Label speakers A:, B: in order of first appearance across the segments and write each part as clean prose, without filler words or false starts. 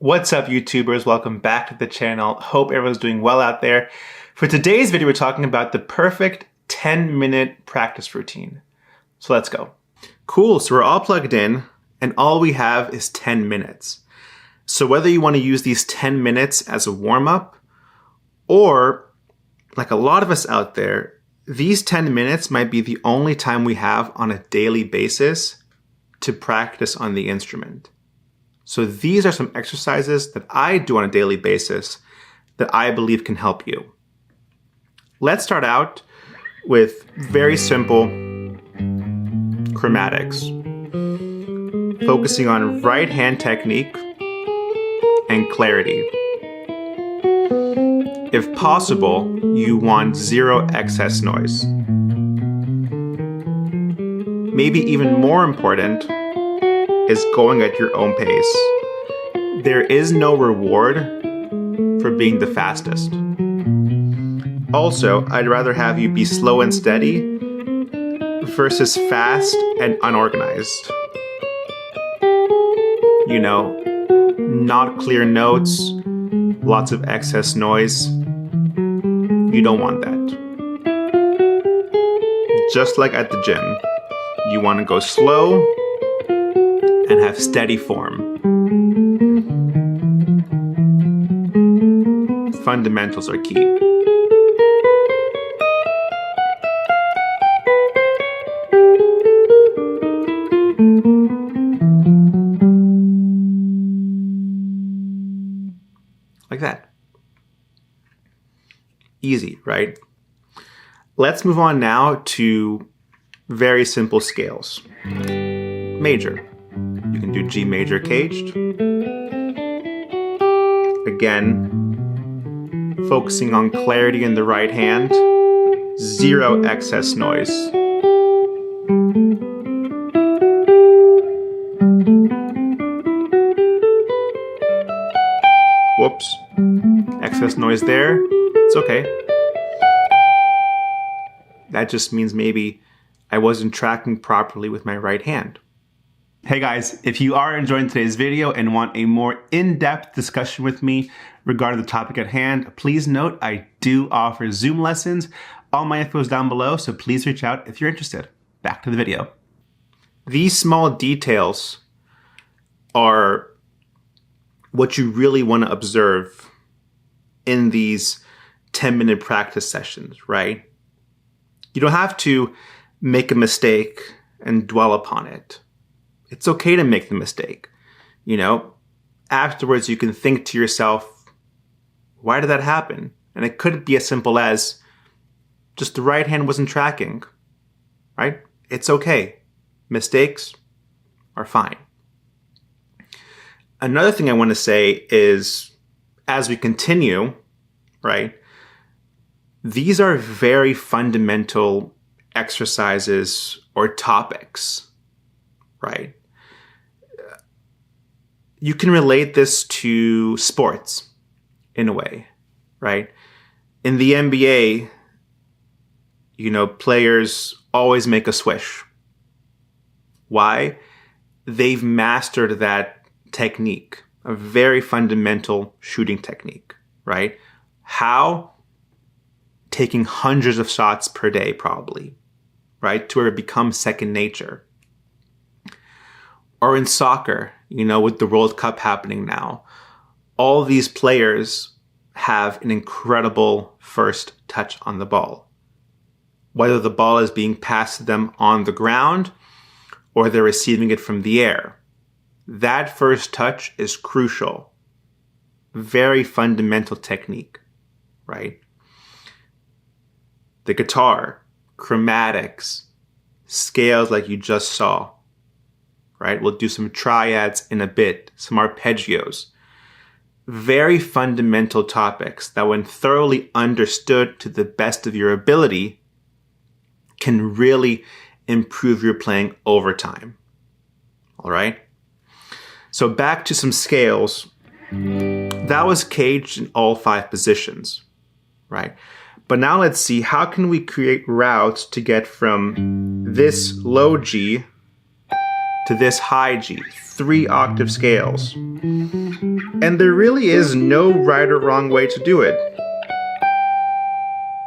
A: What's up, YouTubers? Welcome back to the channel. Hope everyone's doing well out there. For today's video, we're talking about the perfect 10-minute practice routine. So let's go. Cool, so we're all plugged in and all we have is 10 minutes. So whether you want to use these 10 minutes as a warm-up or, like a lot of us out there, these 10 minutes might be the only time we have on a daily basis to practice on the instrument. So these are some exercises that I do on a daily basis that I believe can help you. Let's start out with very simple chromatics, focusing on right hand technique and clarity. If possible, you want zero excess noise. Maybe even more important is going at your own pace. There is no reward for being the fastest. Also, I'd rather have you be slow and steady versus fast and unorganized. You know, not clear notes, lots of excess noise. You don't want that. Just like at the gym, you want to go slow and have steady form. Fundamentals are key. Like that. Easy, right? Let's move on now to very simple scales. Major. You can do G major caged. Again, focusing on clarity in the right hand, zero excess noise. Whoops, excess noise there, it's okay. That just means maybe I wasn't tracking properly with my right hand. Hey guys, if you are enjoying today's video and want a more in-depth discussion with me regarding the topic at hand, please note I do offer Zoom lessons. All my info is down below, so please reach out if you're interested. Back to the video. These small details are what you really want to observe in these 10-minute practice sessions, right? You don't have to make a mistake and dwell upon it. It's okay to make the mistake. You know, afterwards you can think to yourself, why did that happen? And it could be as simple as just the right hand wasn't tracking, right? It's okay. Mistakes are fine. Another thing I want to say is, as we continue, right, these are very fundamental exercises or topics, right? You can relate this to sports in a way, right? In the NBA, you know, players always make a swish. Why? They've mastered that technique, a very fundamental shooting technique, right? How? Taking hundreds of shots per day, probably, right? To where it becomes second nature. Or in soccer, you know, with the World Cup happening now, all these players have an incredible first touch on the ball. Whether the ball is being passed to them on the ground or they're receiving it from the air. That first touch is crucial. Very fundamental technique, right? The guitar, chromatics, scales like you just saw, right? We'll do some triads in a bit, some arpeggios. Very fundamental topics that when thoroughly understood to the best of your ability can really improve your playing over time. All right? So back to some scales. That was caged in all 5 positions, right? But now let's see, how can we create routes to get from this low G to this high G, 3 octave scales. And there really is no right or wrong way to do it.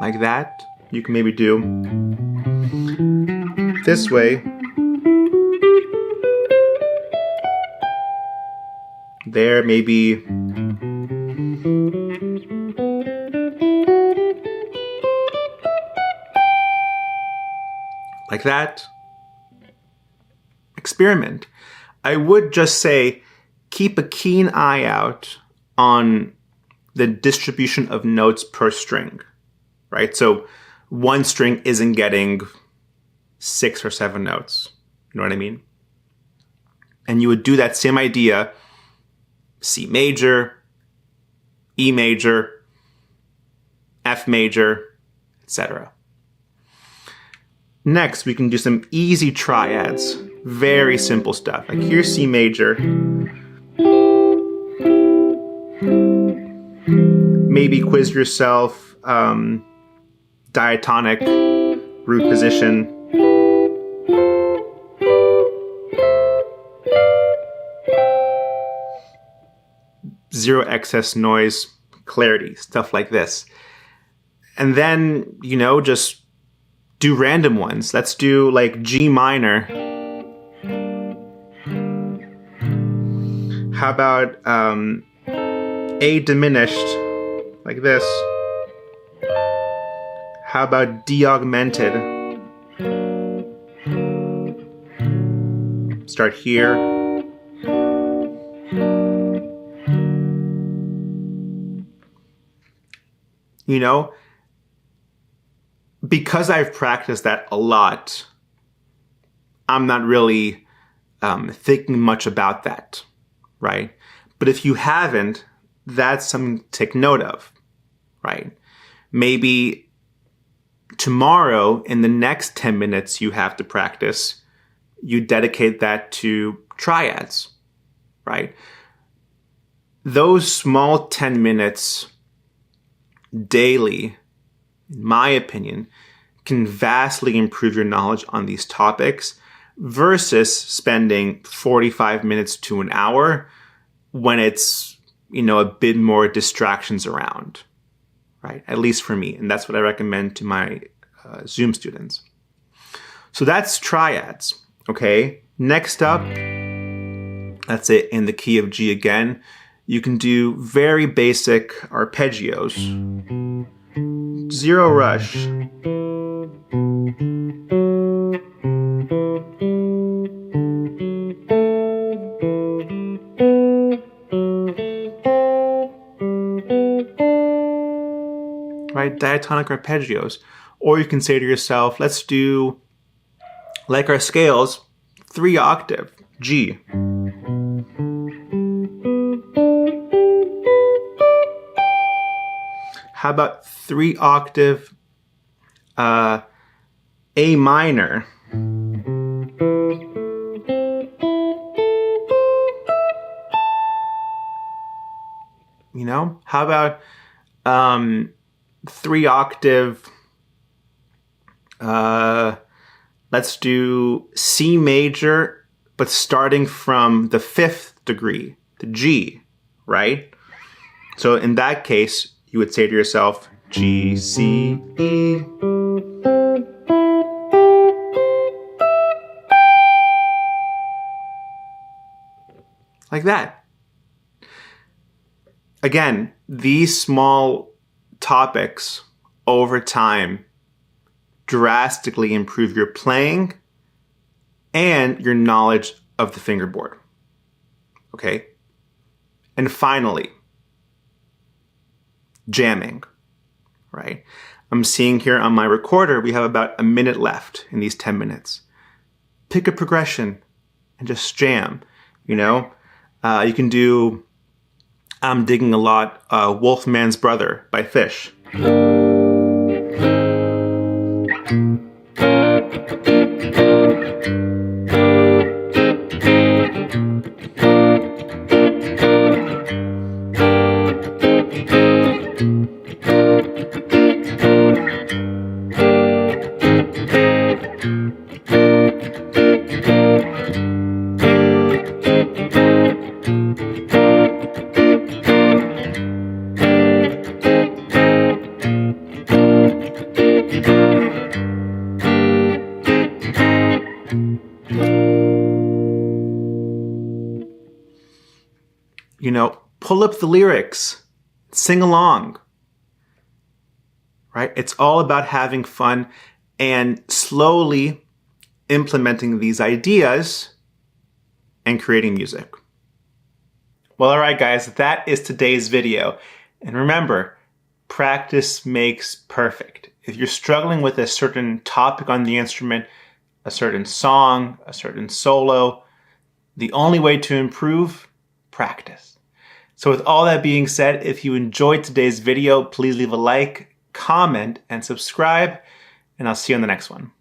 A: Like that. You can maybe do this way. There, maybe. Like that. Experiment. I would just say, keep a keen eye out on the distribution of notes per string, right? So one string isn't getting 6 or 7 notes. You know what I mean? And you would do that same idea, C major, E major, F major, etc. Next, we can do some easy triads. Very simple stuff. Like here's C major. Maybe quiz yourself, diatonic, root position. Zero excess noise, clarity, stuff like this. And then, you know, just do random ones. Let's do like G minor. How about A diminished, like this? How about D augmented? Start here. You know, because I've practiced that a lot, I'm not really thinking much about that, right? But if you haven't, that's something to take note of, right? Maybe tomorrow, in the next 10 minutes you have to practice, you dedicate that to triads, right? Those small 10 minutes daily, in my opinion, can vastly improve your knowledge on these topics versus spending 45 minutes to an hour when it's, you know, a bit more distractions around, right? At least for me. And that's what I recommend to my Zoom students. So that's triads, okay? Next up, that's it in the key of G again. You can do very basic arpeggios. Zero rush. Right, diatonic arpeggios. Or you can say to yourself, let's do, like our scales, 3 octave, G. How about 3 octave A minor? You know, how about 3 octave, let's do C major, but starting from the 5th degree, the G, right? So in that case, you would say to yourself, G, C, E. Like that. Again, these small topics over time drastically improve your playing and your knowledge of the fingerboard. Okay? And finally, jamming, right? I'm seeing here on my recorder, we have about a minute left in these 10 minutes. Pick a progression and just jam, you know? You can do, I'm digging a lot, Wolfman's Brother by Fish. pull up the lyrics, sing along, right? It's all about having fun and slowly implementing these ideas and creating music. Well, all right, guys, that is today's video. And remember, practice makes perfect. If you're struggling with a certain topic on the instrument, a certain song, a certain solo, the only way to improve, practice. So with all that being said, if you enjoyed today's video, please leave a like, comment, and subscribe, and I'll see you on the next one.